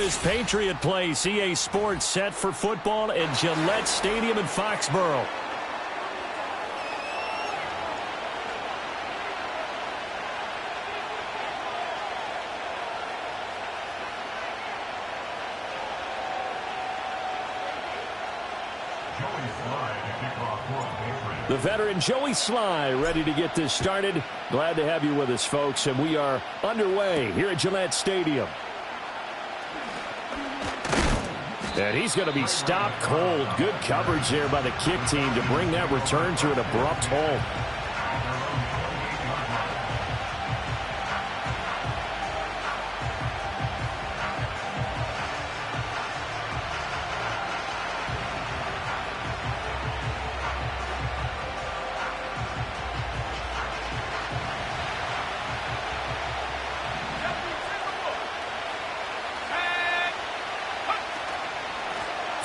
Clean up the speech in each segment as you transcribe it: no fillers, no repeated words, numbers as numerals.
is Patriot Place. EA Sports set for football at Gillette Stadium in Foxborough. The veteran Joey Sly ready to get this started. Glad to have you with us, folks, and we are underway here at Gillette Stadium. And he's going to be stopped cold. Good coverage there by the kick team to bring that return to an abrupt halt.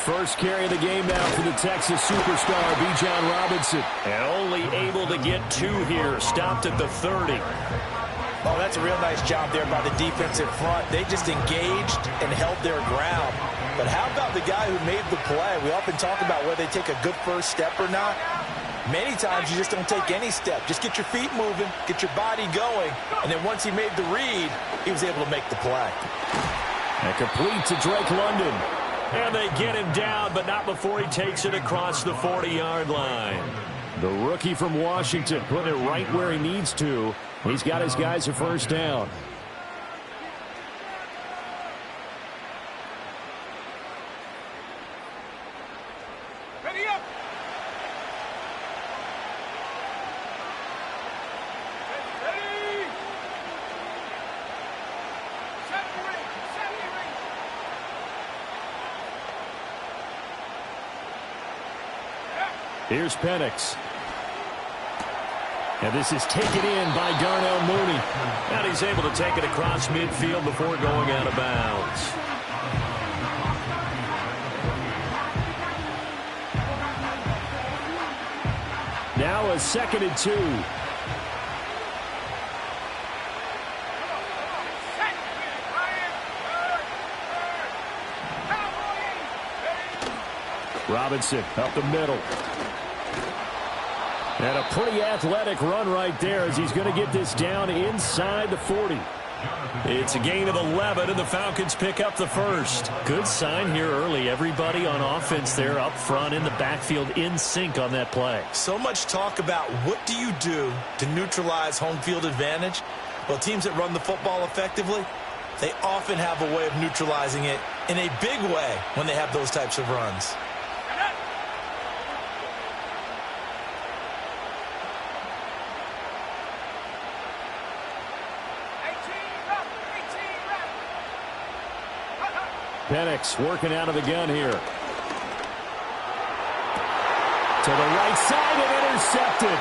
First carry of the game now for the Texas superstar, Bijan Robinson. And only able to get 2 here. Stopped at the 30. Oh, that's a real nice job there by the defensive front. They just engaged and held their ground. But how about the guy who made the play? We often talk about whether they take a good first step or not. Many times you just don't take any step. Just get your feet moving, get your body going. And then once he made the read, he was able to make the play. And complete to Drake London. And they get him down, but not before he takes it across the 40-yard line. The rookie from Washington putting it right where he needs to. He's got his guys a first down. Ready up. Ready. Here's Penix. And this is taken in by Darnell Mooney. And he's able to take it across midfield before going out of bounds. Now a 2nd and 2. Robinson up the middle. And a pretty athletic run right there as he's going to get this down inside the 40. It's a gain of 11, and the Falcons pick up the first. Good sign here early. Everybody on offense there up front in the backfield in sync on that play. So much talk about what do you do to neutralize home field advantage. Well, teams that run the football effectively, they often have a way of neutralizing it in a big way when they have those types of runs. Penix working out of the gun here. To the right side and intercepted.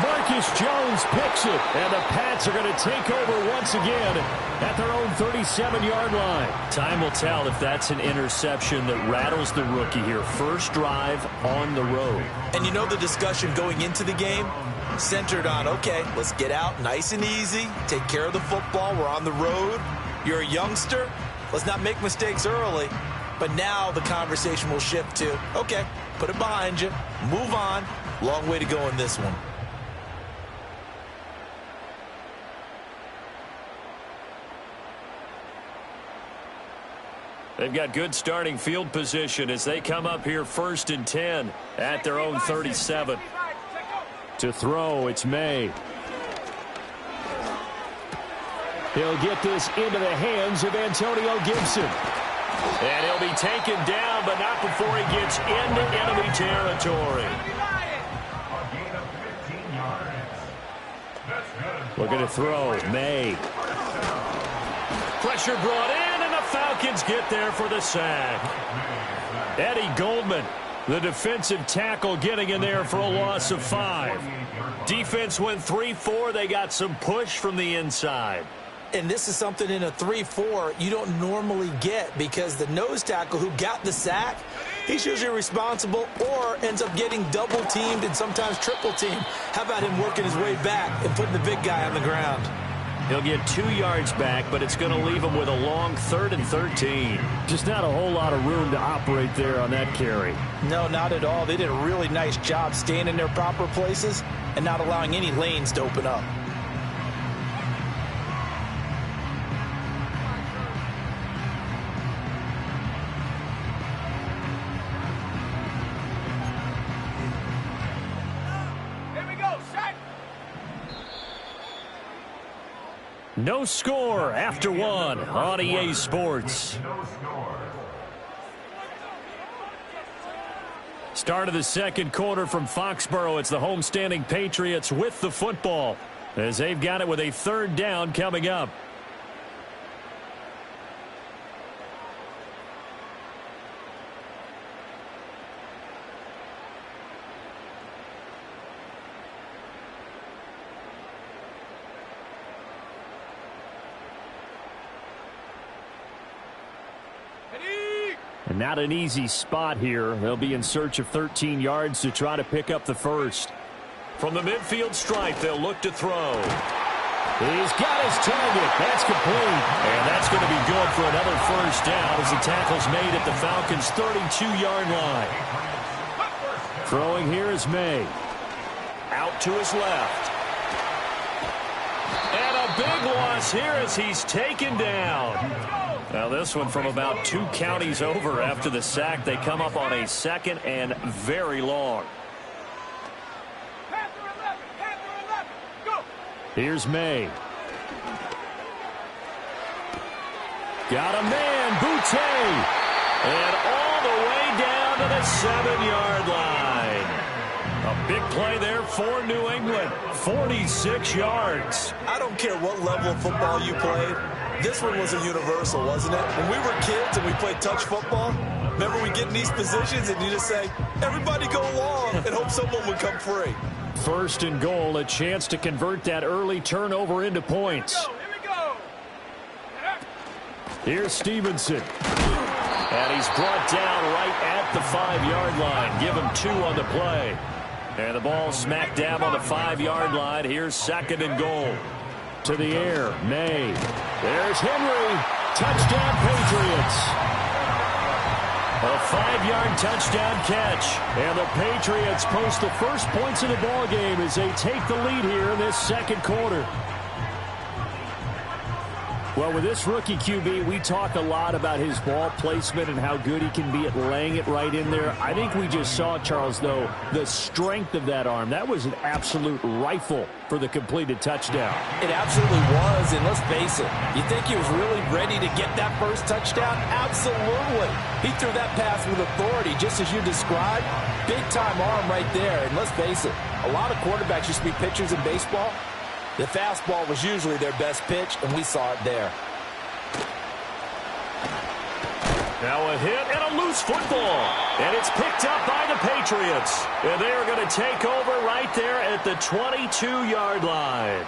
Marcus Jones picks it. And the Pats are going to take over once again at their own 37-yard line. Time will tell if that's an interception that rattles the rookie here. First drive on the road. And you know the discussion going into the game centered on, okay, let's get out nice and easy, take care of the football, we're on the road. You're a youngster. Let's not make mistakes early. But now the conversation will shift to, okay, put it behind you, move on. Long way to go in this one. They've got good starting field position as they come up here 1st and 10 at their own 37. To throw, it's May. He'll get this into the hands of Antonio Gibson. And he'll be taken down, but not before he gets into enemy territory. Looking to throw, May. Pressure brought in, and the Falcons get there for the sack. Eddie Goldman, the defensive tackle, getting in there for a loss of 5. Defense went 3-4. They got some push from the inside. And this is something in a 3-4 you don't normally get because the nose tackle who got the sack, he's usually responsible or ends up getting double-teamed and sometimes triple-teamed. How about him working his way back and putting the big guy on the ground? He'll get 2 yards back, but it's going to leave him with a long 3rd and 13. Just not a whole lot of room to operate there on that carry. No, not at all. They did a really nice job staying in their proper places and not allowing any lanes to open up. No score after 1 on EA Sports. Start of the second quarter from Foxborough. It's the homestanding Patriots with the football as they've got it with a 3rd down coming up. And not an easy spot here. They'll be in search of 13 yards to try to pick up the first. From the midfield stripe, they'll look to throw. He's got his target. That's complete. And that's going to be good for another first down as the tackle's made at the Falcons' 32-yard line. Throwing here is May. Out to his left. And a big loss here as he's taken down. Now this one from about 2 counties over after the sack. They come up on a 2nd and very long. Here's May. Got a man, Boutte. And all the way down to the 7-yard line. A big play there for New England. 46 yards. I don't care what level of football you played. This one was a universal, wasn't it? When we were kids and we played touch football, remember we get in these positions and you just say, everybody go along and hope someone would come free. 1st and goal, a chance to convert that early turnover into points. Here we go. Here's Stevenson. And he's brought down right at the 5-yard line. Give him 2 on the play. And the ball smack dab on the 5-yard line. Here's 2nd and goal. To the air, May. There's Henry. Touchdown, Patriots. A 5-yard touchdown catch. And the Patriots post the first points of the ball game as they take the lead here in this second quarter. Well, with this rookie QB, we talk a lot about his ball placement and how good he can be at laying it right in there. I think we just saw, Charles, though, the strength of that arm. That was an absolute rifle for the completed touchdown. It absolutely was, and let's face it, you think he was really ready to get that first touchdown? Absolutely. He threw that pass with authority, just as you described. Big-time arm right there, and let's face it, a lot of quarterbacks used to be pitchers in baseball. The fastball was usually their best pitch, and we saw it there. Now a hit and a loose football. And it's picked up by the Patriots. And they are going to take over right there at the 22-yard line.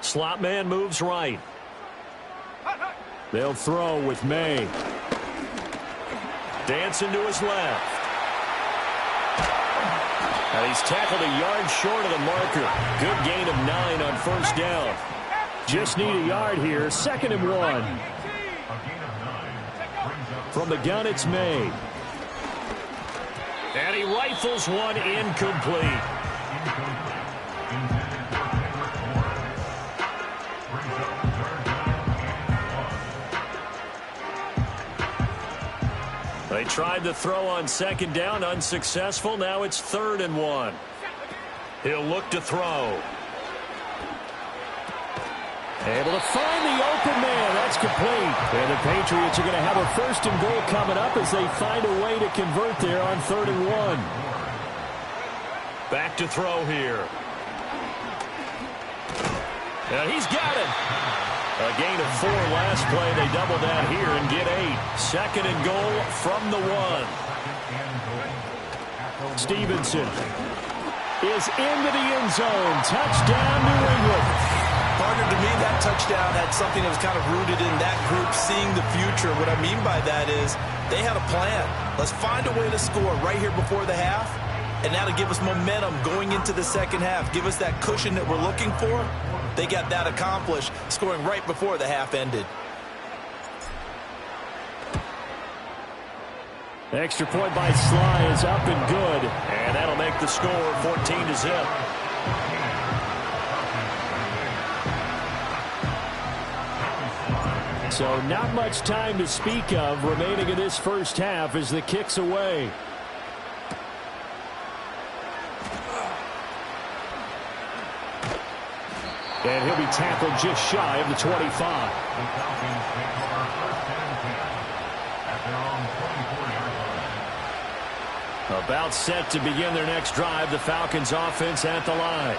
Slot man moves right. They'll throw with May. Dancing to his left. And he's tackled a yard short of the marker. Good gain of 9 on first down. Just need a yard here. 2nd and 1. From the gun, it's May. And he rifles one incomplete. They tried to throw on 2nd down, unsuccessful. Now it's 3rd and 1. He'll look to throw. Able to find the open man. That's complete. And the Patriots are going to have a 1st and goal coming up as they find a way to convert there on 3rd and 1. Back to throw here. And he's got it. A gain of 4 last play. They double down here and get 8. Second and goal from the 1. Stevenson is into the end zone. Touchdown, New England. Partner, to me, that touchdown had something that was kind of rooted in that group seeing the future. What I mean by that is they had a plan. Let's find a way to score right here before the half, and that'll give us momentum going into the second half. Give us that cushion that we're looking for. They got that accomplished, scoring right before the half ended. Extra point by Sly is up and good, and that'll make the score 14-0. So not much time to speak of remaining in this first half as the kick's away. And he'll be tackled just shy of the 25. About set to begin their next drive, the Falcons offense at the line.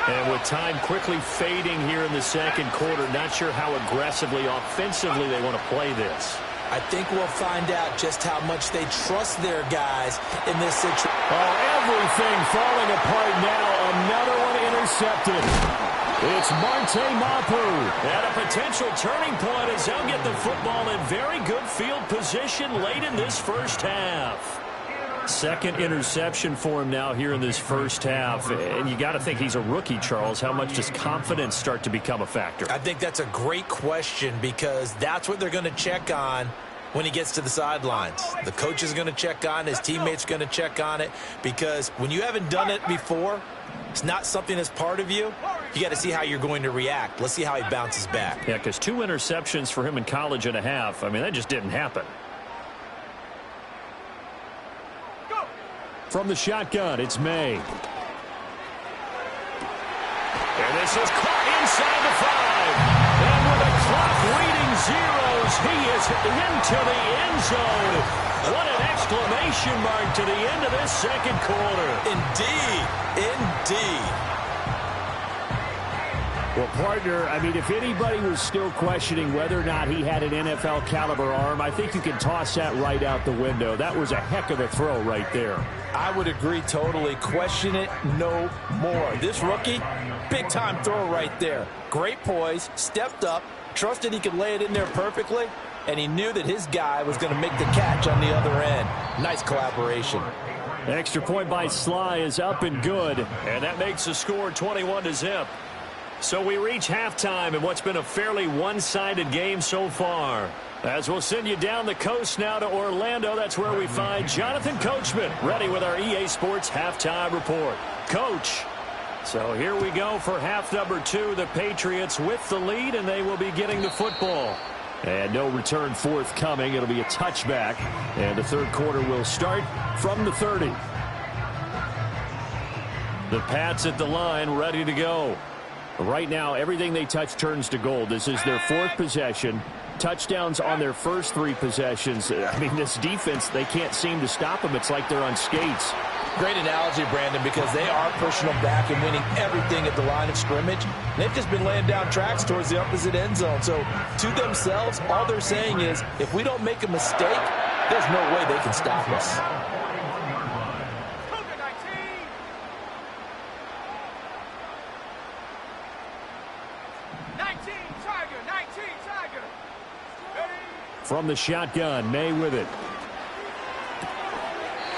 And with time quickly fading here in the second quarter, not sure how aggressively, offensively they want to play this. I think we'll find out just how much they trust their guys in this situation. Oh, everything falling apart now. Another one intercepted. It's Marte Mapu at a potential turning point as they'll get the football in very good field position late in this first half. Second interception for him now here in this first half. And you got to think he's a rookie, Charles. How much does confidence start to become a factor? I think that's a great question because that's what they're going to check on when he gets to the sidelines. The coach is going to check on, his teammates are going to check on it, because when you haven't done it before, it's not something that's part of you. You got to see how you're going to react. Let's see how he bounces back. Yeah, because 2 interceptions for him in college and a half. I mean, that just didn't happen. From the shotgun, it's May. And this is caught inside the 5. And with the clock reading zeros, he is into the end zone. What an exclamation mark to the end of this second quarter. Indeed. Indeed. Well, partner, I mean, if anybody was still questioning whether or not he had an NFL caliber arm, I think you can toss that right out the window. That was a heck of a throw right there. I would agree totally. Question it no more. This rookie, big-time throw right there. Great poise, stepped up, trusted he could lay it in there perfectly, and he knew that his guy was going to make the catch on the other end. Nice collaboration. Extra point by Sly is up and good, and that makes the score 21-0. So we reach halftime in what's been a fairly one-sided game so far. As we'll send you down the coast now to Orlando, that's where we find Jonathan Coachman ready with our EA Sports Halftime Report. Coach, so here we go for half number 2. The Patriots with the lead, and they will be getting the football. And no return forthcoming. It'll be a touchback, and the third quarter will start from the 30. The Pats at the line ready to go. Right now, everything they touch turns to gold. This is their 4th possession. Touchdowns on their first 3 possessions. I mean, this defense, they can't seem to stop them. It's like they're on skates. Great analogy, Brandon, because they are pushing them back and winning everything at the line of scrimmage. They've just been laying down tracks towards the opposite end zone. So, to themselves, all they're saying is, if we don't make a mistake, there's no way they can stop us. From the shotgun, May with it.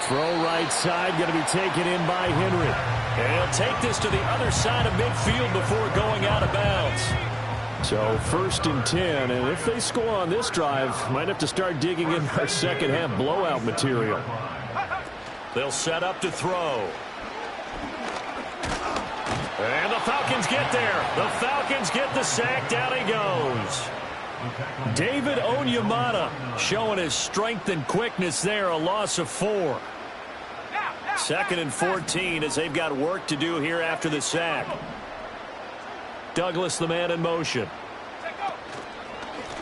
Throw right side, going to be taken in by Henry. And he'll take this to the other side of midfield before going out of bounds. So 1st and 10, and if they score on this drive, might have to start digging in our second half blowout material. They'll set up to throw. And the Falcons get there. The Falcons get the sack. Down he goes. David Onyemata showing his strength and quickness there. A loss of 4. 2nd and 14 as they've got work to do here after the sack. Douglas, the man in motion.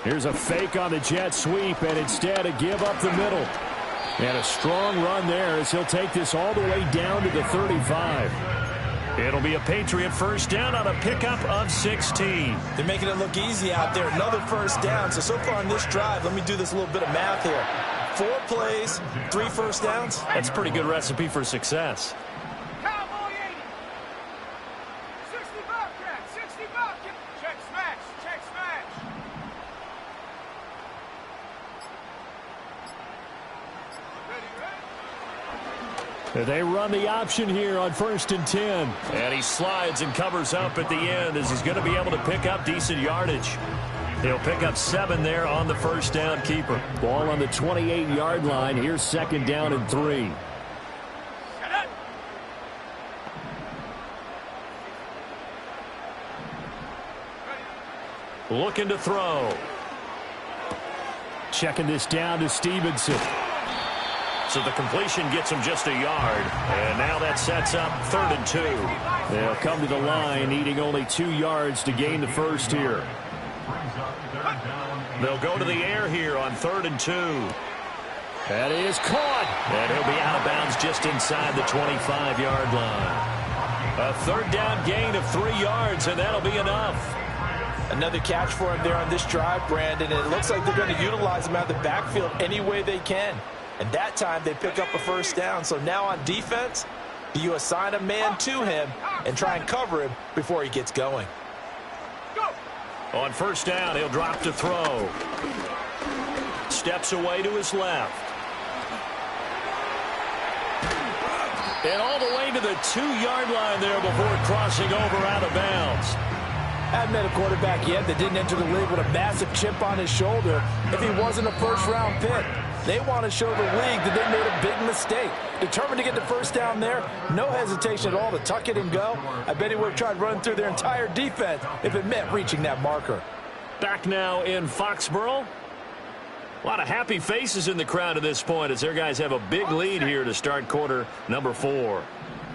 Here's a fake on the jet sweep, and instead a give up the middle. And a strong run there as he'll take this all the way down to the 35. It'll be a Patriot first down on a pickup of 16. They're making it look easy out there. Another first down. So far on this drive, let me do this little bit of math here. 4 plays, 3 first downs. That's a pretty good recipe for success. Cowboy 80. 60 Bobcat. 60 Bobcat. Check smash. Check smash. They run the option here on 1st and 10. And he slides and covers up at the end as he's going to be able to pick up decent yardage. He'll pick up 7 there on the first down keeper. Ball on the 28-yard line. Here's 2nd down and 3. Looking to throw. Checking this down to Stevenson. So the completion gets him just a yard. And now that sets up 3rd and 2. They'll come to the line needing only 2 yards to gain the first here. They'll go to the air here on 3rd and 2. That is caught. And he'll be out of bounds just inside the 25-yard line. A 3rd down gain of 3 yards, and that'll be enough. Another catch for him there on this drive, Brandon. And it looks like they're going to utilize him out of the backfield any way they can. And that time they pick up a first down. So now on defense, do you assign a man to him and try and cover him before he gets going? On 1st down, he'll drop to throw. Steps away to his left. And all the way to the 2-yard line there before crossing over out of bounds. Haven't met a quarterback yet that didn't enter the league with a massive chip on his shoulder if he wasn't a first-round pick. They want to show the league that they made a big mistake. Determined to get the first down there, no hesitation at all to tuck it and go. I bet he would have tried running through their entire defense if it meant reaching that marker. Back now in Foxborough. A lot of happy faces in the crowd at this point as their guys have a big lead here to start quarter number 4.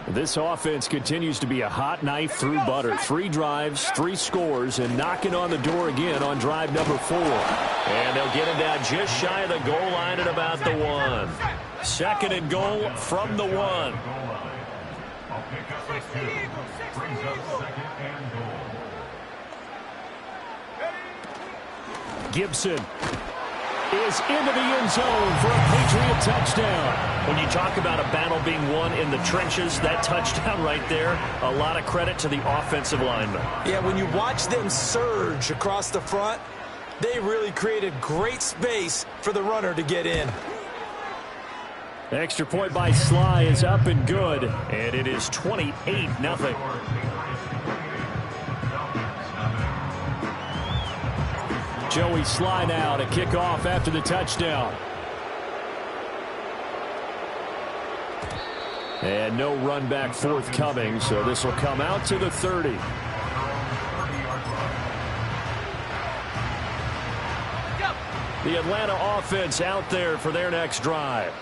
This offense continues to be a hot knife through butter. 3 drives, 3 scores, and knocking on the door again on drive number 4. And they'll get him down just shy of the goal line at about the 1. 2nd and goal from the 1. Gibson is into the end zone for a Patriot touchdown. When you talk about a battle being won in the trenches, that touchdown right there, a lot of credit to the offensive linemen. Yeah, when you watch them surge across the front, they really created great space for the runner to get in. Extra point by Sly is up and good, and it is 28-0. Joey Sly now to kick off after the touchdown. And no run back forthcoming, so this will come out to the 30. The Atlanta offense out there for their next drive.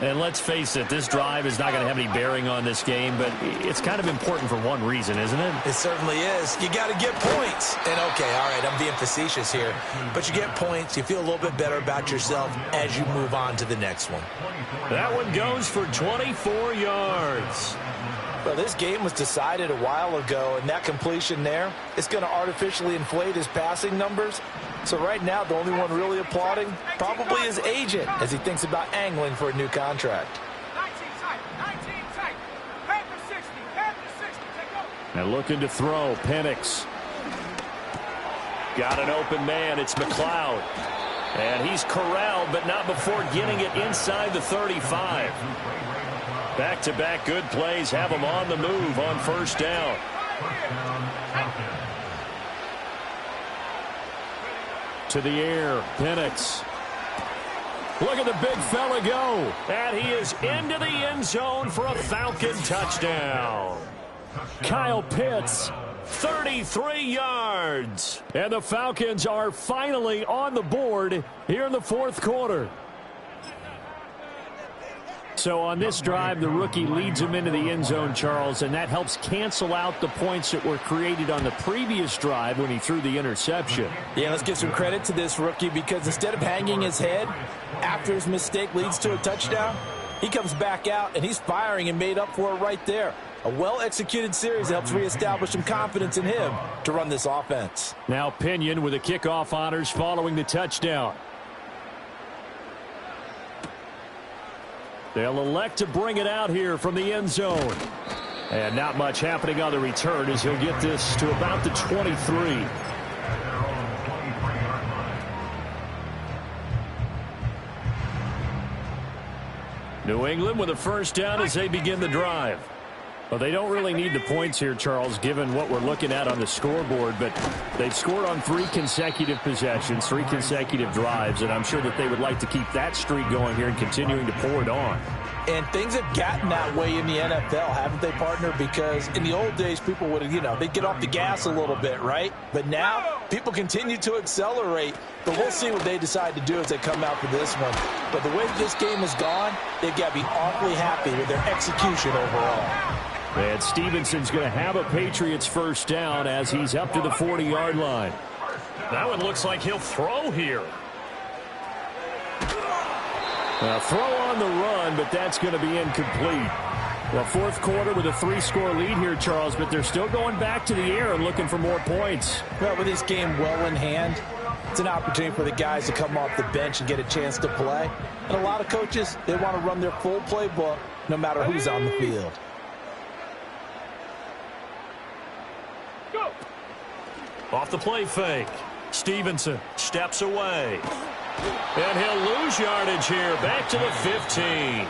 And let's face it, this drive is not going to have any bearing on this game, but it's kind of important for one reason, isn't it? It certainly is. You got to get points. And, okay, all right, I'm being facetious here. But you get points, you feel a little bit better about yourself as you move on to the next one. That one goes for 24 yards. Well, this game was decided a while ago, and that completion there is going to artificially inflate his passing numbers. So right now, the only one really applauding probably his agent as he thinks about angling for a new contract. 19 tight. Head to 60. Take over. And looking to throw, Penix. Got an open man. It's McLeod. And he's corralled, but not before getting it inside the 35. Back-to-back good plays have him on the move on 1st down. To the air, Penix. Look at the big fella go. And he is into the end zone for a Falcon touchdown. Kyle Pitts, 33 yards. And the Falcons are finally on the board here in the 4th quarter. So on this drive, the rookie leads him into the end zone, Charles, and that helps cancel out the points that were created on the previous drive when he threw the interception. Yeah, let's give some credit to this rookie because instead of hanging his head after his mistake leads to a touchdown, he comes back out and he's firing and made up for it right there. A well-executed series helps reestablish some confidence in him to run this offense. Now Pinion with the kickoff honors following the touchdown. They'll elect to bring it out here from the end zone. And not much happening on the return as he'll get this to about the 23. New England with a first down as they begin the drive. Well, they don't really need the points here, Charles, given what we're looking at on the scoreboard, but they've scored on 3 consecutive possessions, 3 consecutive drives, and I'm sure that they would like to keep that streak going here and continuing to pour it on. And things have gotten that way in the NFL, haven't they, partner? Because in the old days, people would, they'd get off the gas a little bit, right? But now, people continue to accelerate. But we'll see what they decide to do as they come out for this one. But the way that this game has gone, they've got to be awfully happy with their execution overall. And Stevenson's going to have a Patriots first down as he's up to the 40-yard line. That one looks like he'll throw here. Throw on the run, but that's going to be incomplete. Well, fourth quarter with a 3-score lead here, Charles, but they're still going back to the air and looking for more points. Well, with this game well in hand, it's an opportunity for the guys to come off the bench and get a chance to play. And a lot of coaches, they want to run their full playbook no matter who's on the field. Off the play fake. Stevenson steps away. And he'll lose yardage here. Back to the 15.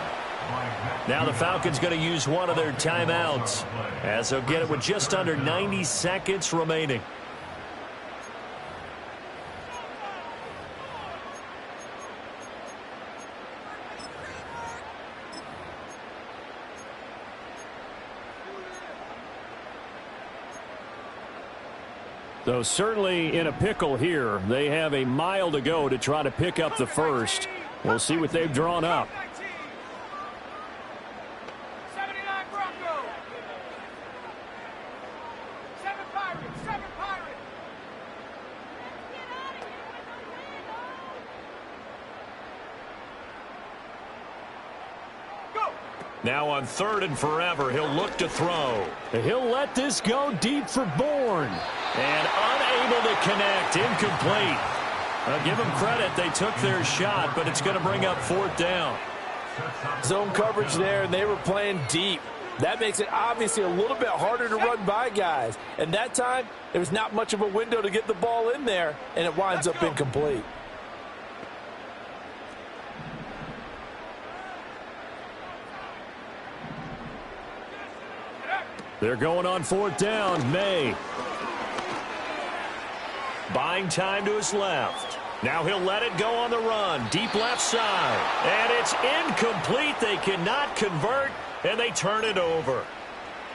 Now the Falcons going to use one of their timeouts as they'll get it with just under 90 seconds remaining. So certainly in a pickle here. They have a mile to go to try to pick up the first. We'll see what they've drawn up. 79 Broncos. 7 Pirates. 7 Pirates. Go. Now on 3rd and forever, he'll look to throw. He'll let this go deep for Bourne. And unable to connect, incomplete. I'll give them credit, they took their shot, but it's going to bring up 4th down. Zone coverage there, and they were playing deep. That makes it obviously a little bit harder to run by guys. And that time, there was not much of a window to get the ball in there, and it winds up incomplete. They're going on 4th down, May. Buying time to his left. Now he'll let it go on the run. Deep left side. And it's incomplete. They cannot convert, and they turn it over.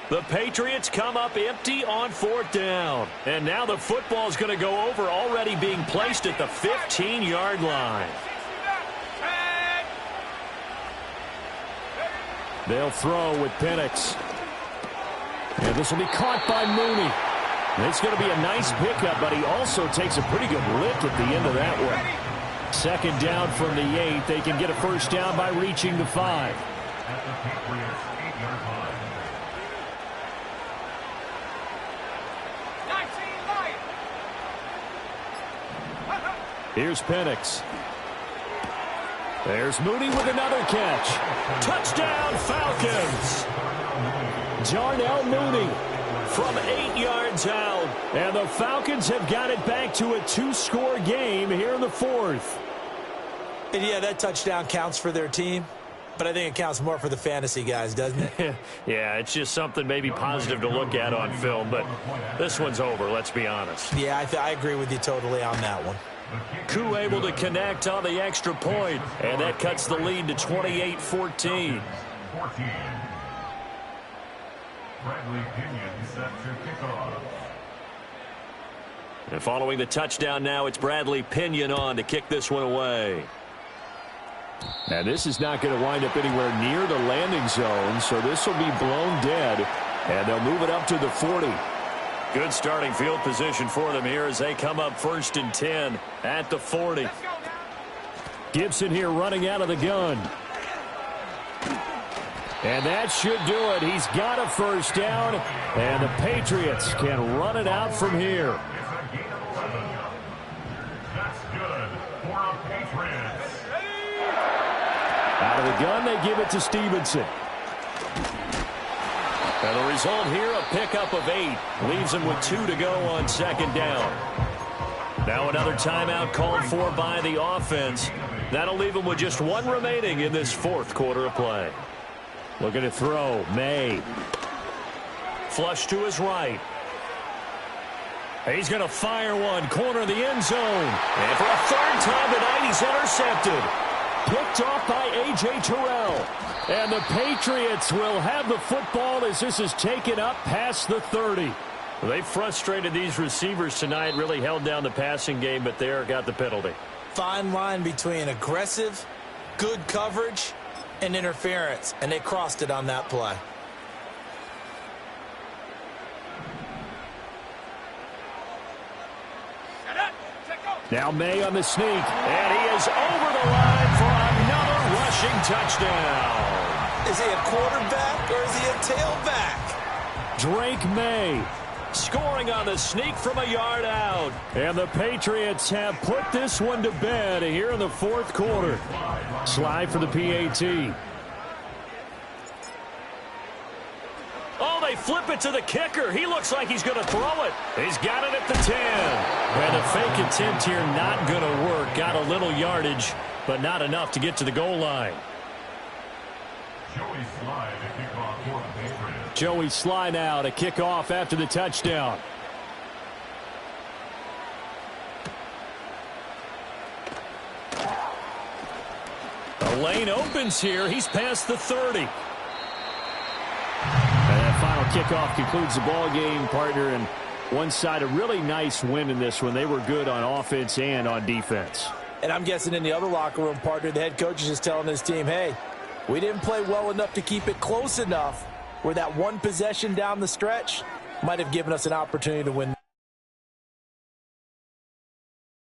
The Patriots come up empty on 4th down. And now the football's going to go over, already being placed at the 15-yard line. They'll throw with Penix. And this will be caught by Mooney. It's going to be a nice pickup, but he also takes a pretty good lick at the end of that one. 2nd down from the 8. They can get a first down by reaching the 5. Here's Penix. There's Mooney with another catch. Touchdown, Falcons. Darnell Mooney from 8 yards out. And the Falcons have got it back to a 2-score game here in the 4th. And yeah, that touchdown counts for their team, but I think it counts more for the fantasy guys, doesn't it? Yeah, it's just something maybe positive to look at on film, but this one's over, let's be honest. Yeah, I agree with you totally on that one. Koo able to connect on the extra point, and that cuts the lead to 28-14. And following the touchdown now, it's Bradley Pinion on to kick this one away. Now this is not going to wind up anywhere near the landing zone, so this will be blown dead, and they'll move it up to the 40. Good starting field position for them here as they come up 1st and 10 at the 40. Gibson here running out of the gun. And that should do it. He's got a first down, and the Patriots can run it out from here. That's good for our Patriots. Out of the gun, they give it to Stevenson. And the result here, a pickup of 8. Leaves him with 2 to go on second down. Now another timeout called for by the offense. That'll leave him with just 1 remaining in this fourth quarter of play. Looking to throw. May. Flush to his right. He's going to fire one. Corner of the end zone. And for a third time tonight, he's intercepted. Picked off by A.J. Terrell. And the Patriots will have the football as this is taken up past the 30. They frustrated these receivers tonight, really held down the passing game, but there got the penalty. Fine line between aggressive, good coverage, and interference, and they crossed it on that play. Now May on the sneak, and he is over the line for another rushing touchdown. Is he a quarterback or is he a tailback? Drake May scoring on the sneak from a yard out. And the Patriots have put this one to bed here in the fourth quarter. Slide for the PAT. Oh, they flip it to the kicker. He looks like he's going to throw it. He's got it at the 10. And the fake attempt here not going to work. Got a little yardage, but not enough to get to the goal line. Joey Sly now to kick off after the touchdown. The lane opens here. He's past the 30. And that final kickoff concludes the ball game, partner. And one side, a really nice win in this one. They were good on offense and on defense. And I'm guessing in the other locker room, partner, the head coach is just telling his team, hey, we didn't play well enough to keep it close enough where that one possession down the stretch might have given us an opportunity to win.